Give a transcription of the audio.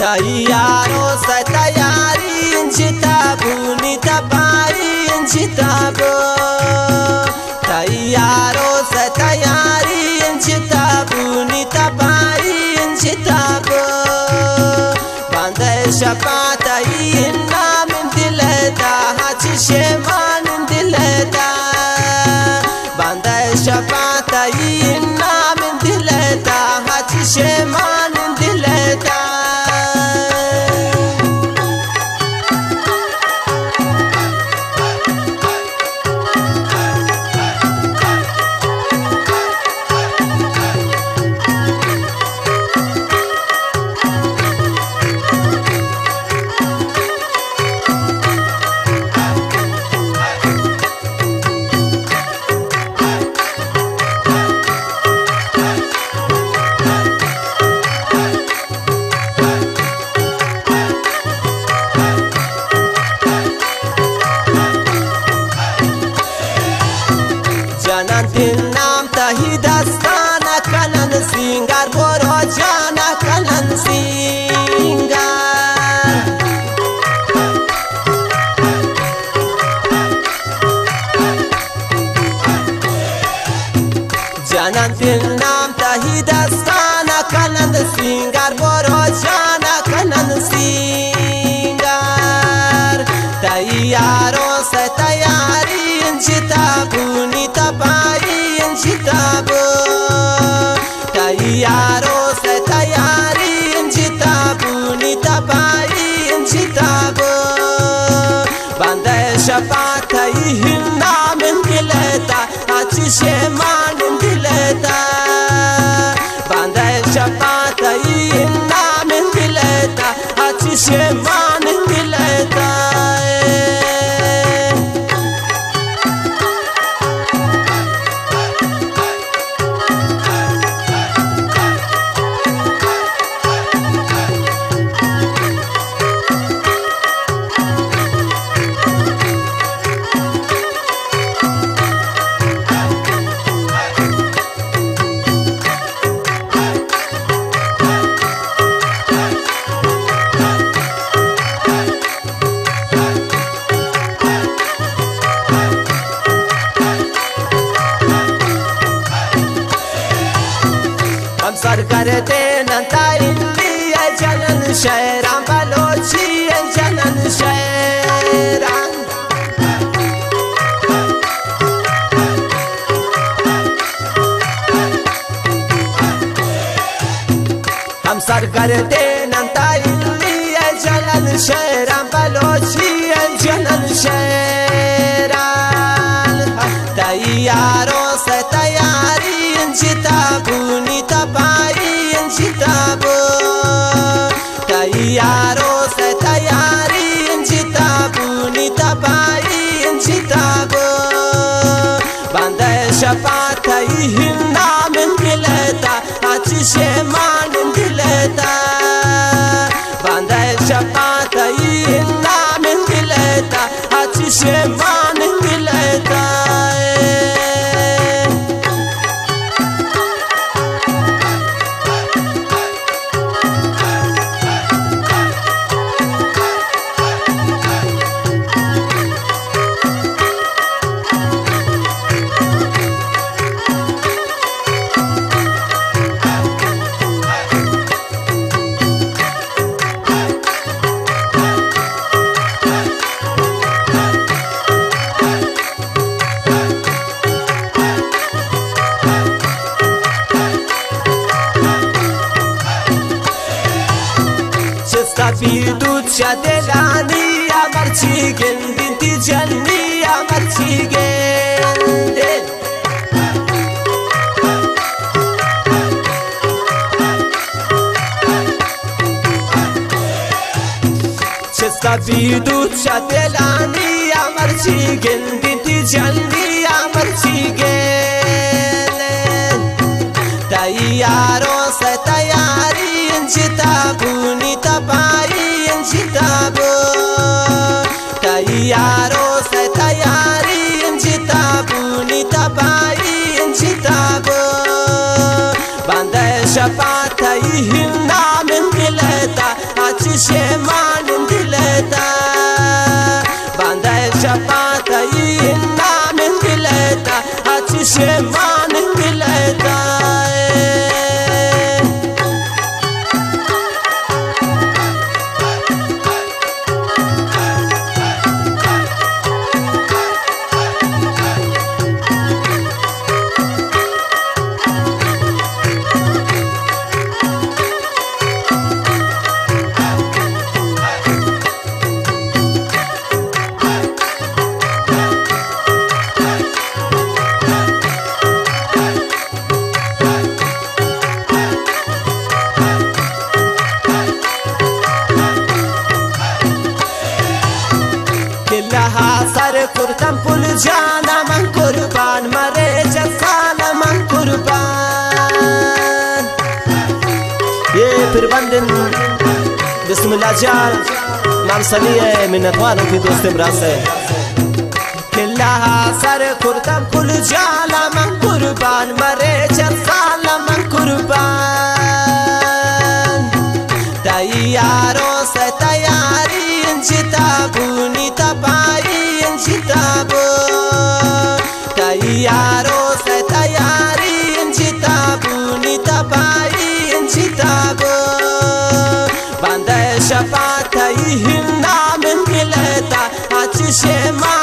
Tayaro sa tayarin chitabu ni taparin chitabu. Tayaro sa tayarin chitabu ni taparin chitabu. Bandai shapata inna min dileta hachi sheman dileta. Bandai shapata inna min dileta hachi sheman dileta. Janantin nam tahi dastana kanan singar boro jana kanan singar. Janantin nam tahi dastana kanan singar boro jana kanan singar. Tayaro sa tayarin chitabu ni taparin chitabu. Tayaro sa tayarin chitabu ni taparin chitabu. Bandai shapata ihinna min dileta hachi sheman dileta. Bandai shapata ihinna min dileta hachi sheman dileta. Sar करते नंता India जनन शहरां बलोची जनन शहरां. हम sir करते नंता India जनन शहरां बलोची जनन शहरां. तैयारों से तैयारी chitabu ni taparin chitabu. Tayaro sa tayarin chitabu ni taparin chitabu. Bandai shapata ihinna min dileta hachi sheman dileta. Bandai shapata ihinna min dileta hachi sheman dileta. Fiducia de la nia marcigen dinti jannia marcigen. Cesta fiducia de la nia marcigen dinti jannia marcigen. Tayaro sa tayarin chitabu ni taparin chitabu. Tayaro sa tayarin chitabu ni taparin chitabu. Bandai shapata ihinna min dileta जाना मन कुर्बान मरे जसाला मन कुर्बान ये फिर बंदन बिस्मिल्लाह जान नाम सलिए मिन्नतवारों की दोस्त इमरान से किल्लाहा सर कुर्तम कुल जाला मन कुर्बान मरे जसाला मन कुर्बान तैयारों से तैयारी जिताबूनी तपाई जिताबो तैयारों से तैयारी जिताबूनी तपाई जिताबो बंदे शफात ही हिन्ना में मिलता आज शेमा